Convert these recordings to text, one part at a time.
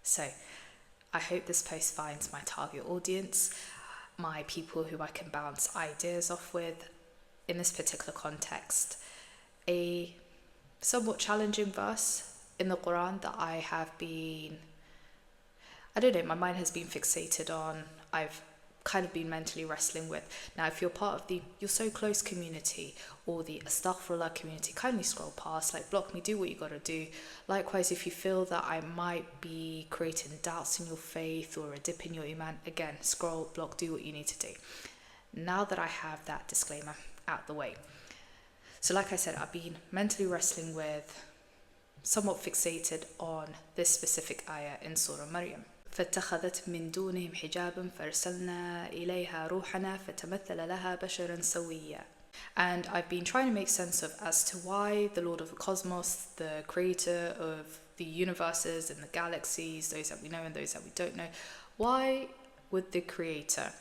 So I hope this post finds my target audience, my people who I can bounce ideas off with in this particular context. A somewhat challenging verse in the Quran that I have been, I don't know, my mind has been fixated on. I've kind of been mentally wrestling with. Now, if you're part of the You're So Close community or the Astaghfirullah community, kindly scroll past, like block me, do what you gotta do. Likewise, if you feel that I might be creating doubts in your faith or a dip in your iman, again, scroll, block, do what you need to do. Now that I have that disclaimer out the way. So like I said, I've been mentally wrestling with, somewhat fixated on this specific ayah in Surah Maryam. فاتخذت من دونهم حجابا فارسلنا إليها روحنا فتمثل لها بشرا سويا. And I've been trying to make sense of as to why the Lord of the Cosmos, the creator of the universes and the galaxies, those that we know and those that we don't know, why would the creator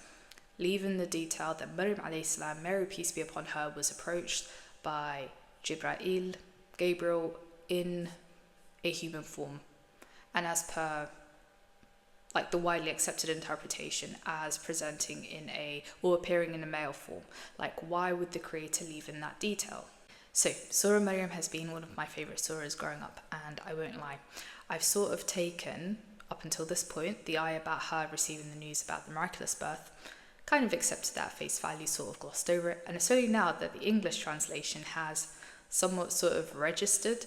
leave in the detail that Maryam alayhi salam, Mary peace be upon her, was approached by Jibrael, Gabriel, in a human form, and as per like the widely accepted interpretation as presenting in or appearing in a male form. Like, why would the creator leave in that detail? So Surah Maryam has been one of my favorite surahs growing up, and I won't lie, I've sort of taken up until this point the ayah about her receiving the news about the miraculous birth, kind of accepted that face value, sort of glossed over it, and it's only now that the English translation has somewhat sort of registered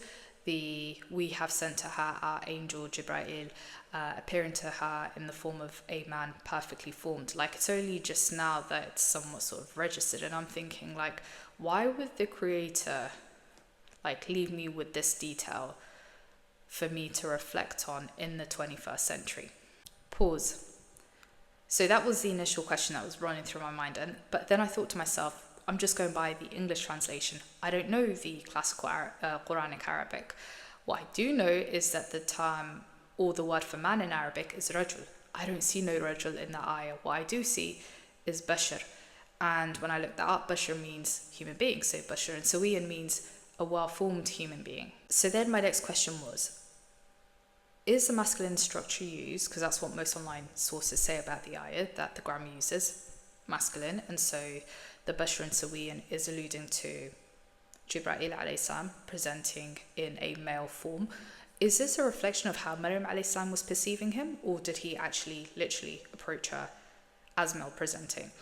we have sent to her our angel Jibrael, appearing to her in the form of a man perfectly formed. Like, it's only just now that it's somewhat sort of registered, and I'm thinking, like, why would the creator like leave me with this detail for me to reflect on in the 21st century? Pause. So that was the initial question that was running through my mind, but then I thought to myself, I'm just going by the English translation. I don't know the classical Quranic Arabic. What I do know is that the term or the word for man in Arabic is rajul. I don't see no rajul in the ayah. What I do see is bashar. And when I looked that up, bashar means human being. So bashar and sawiyan means a well-formed human being. So then my next question was, is the masculine structure used, because that's what most online sources say about the ayah, that the grammar uses masculine, and so the bashran sawiyan is alluding to Jibrael alayhi salam presenting in a male form. Is this a reflection of how Maryam alayhi salam was perceiving him, or did he actually literally approach her as male presenting?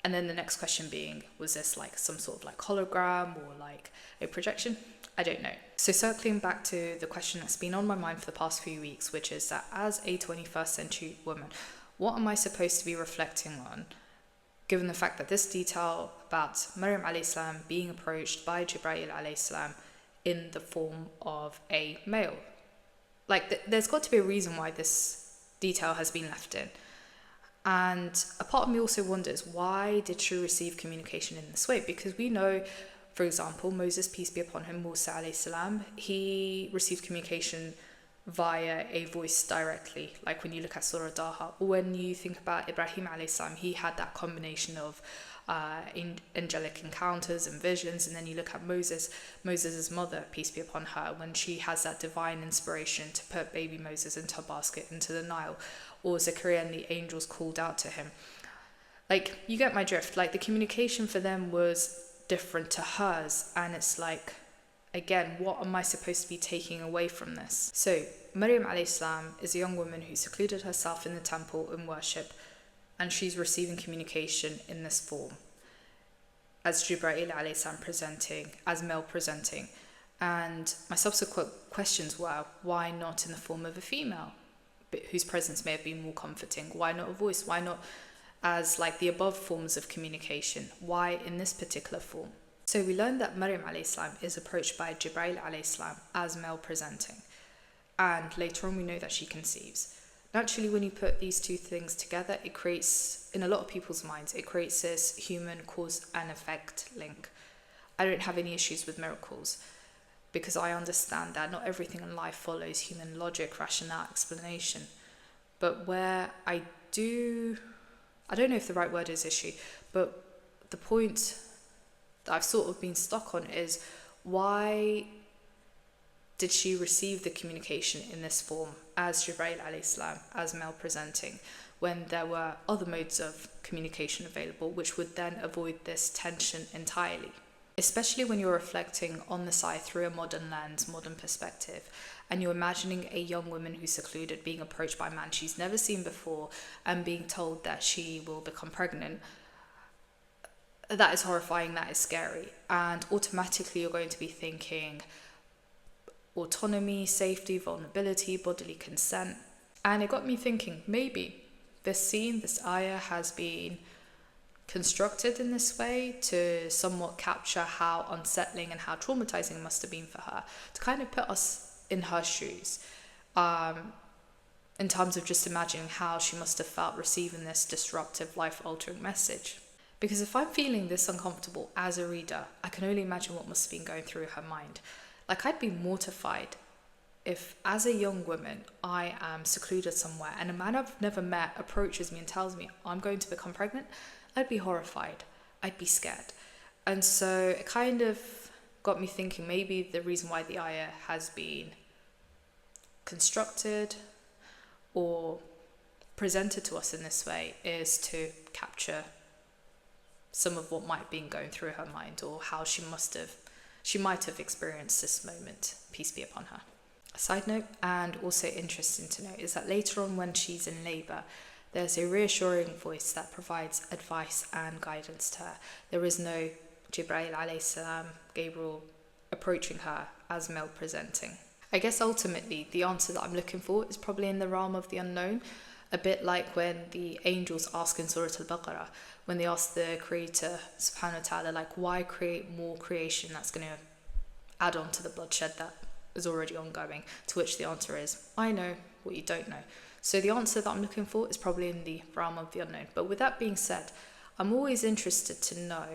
And then the next question being, was this like some sort of like hologram or like a projection? I don't know. So circling back to the question that's been on my mind for the past few weeks, which is that as a 21st century woman, what am I supposed to be reflecting on, given the fact that this detail about Maryam alayhi salam being approached by Jibrael alayhi salam in the form of a male? Like, there's got to be a reason why this detail has been left in. And a part of me also wonders, why did she receive communication in this way? Because we know, for example, Moses, peace be upon him, Musa alayhi salam, he received communication via a voice directly. Like when you look at Surah Daha, or when you think about Ibrahim alayhi salam, he had that combination of angelic encounters and visions. And then you look at Moses' mother, peace be upon her, when she has that divine inspiration to put baby Moses into a basket into the Nile, or Zechariah and the angels called out to him. Like, you get my drift. Like, the communication for them was different to hers, and it's like, again, what am I supposed to be taking away from this? So Maryam alayhi salam is a young woman who secluded herself in the temple in worship, and she's receiving communication in this form as Jibrael alayhi salam presenting, as male presenting. And my subsequent questions were, why not in the form of a female whose presence may have been more comforting? Why not a voice? Why not as like the above forms of communication? Why in this particular form? So we learned that Maryam alayhi salam is approached by Jibrael alayhi salam as male presenting, and later on we know that she conceives. Naturally, when you put these two things together, it creates, in a lot of people's minds, it creates this human cause and effect link. I don't have any issues with miracles, because I understand that not everything in life follows human logic, rationale, explanation. But where I don't know if the right word is issue, but the point that I've sort of been stuck on is, why did she receive the communication in this form as Jibrael alayhi salam, as male presenting, when there were other modes of communication available, which would then avoid this tension entirely? Especially when you're reflecting on the side through a modern lens, modern perspective, and you're imagining a young woman who's secluded being approached by a man she's never seen before and being told that she will become pregnant. That is horrifying, that is scary. And automatically you're going to be thinking autonomy, safety, vulnerability, bodily consent. And it got me thinking, maybe this scene, this ayah has been constructed in this way to somewhat capture how unsettling and how traumatizing it must have been for her, to kind of put us in her shoes, in terms of just imagining how she must have felt receiving this disruptive, life-altering message. Because if I'm feeling this uncomfortable as a reader, I can only imagine what must have been going through her mind. Like, I'd be mortified if, as a young woman, I am secluded somewhere and a man I've never met approaches me and tells me I'm going to become pregnant. I'd be horrified. I'd be scared. And so it kind of got me thinking, maybe the reason why the ayah has been constructed or presented to us in this way is to capture some of what might have been going through her mind, or how she might have experienced this moment, peace be upon her. A side note, and also interesting to note, is that later on when she's in labour, there's a reassuring voice that provides advice and guidance to her. There is no Jibrael alayhi salam, Gabriel, approaching her as male presenting. I guess ultimately the answer that I'm looking for is probably in the realm of the unknown, a bit like when the angels ask in Surah Al-Baqarah, when they ask the Creator subhanahu wa ta'ala, like, why create more creation that's going to add on to the bloodshed that is already ongoing, to which the answer is, I know what you don't know. So the answer that I'm looking for is probably in the realm of the unknown. But with that being said, I'm always interested to know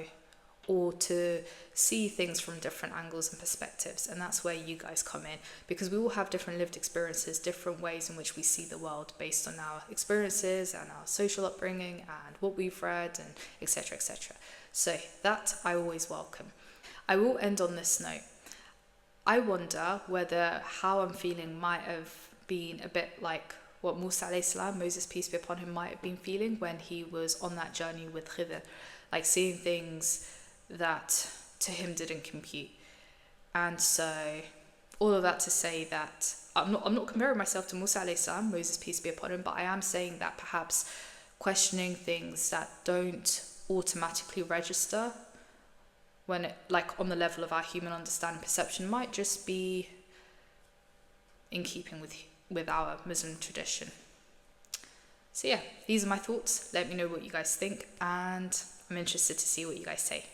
or to see things from different angles and perspectives, and that's where you guys come in, because we all have different lived experiences, different ways in which we see the world based on our experiences and our social upbringing and what we've read, and etc, etc. So that I always welcome. I will end on this note. I wonder whether how I'm feeling might have been a bit like what Musa alayhi salam, Moses peace be upon him, might have been feeling when he was on that journey with Khidr, like seeing things that to him didn't compute. And so all of that to say that I'm not comparing myself to Musa alayhi salam, Moses peace be upon him, but I am saying that perhaps questioning things that don't automatically register when it, like on the level of our human understanding perception, might just be in keeping with our Muslim tradition. So yeah, these are my thoughts. Let me know what you guys think, and I'm interested to see what you guys say.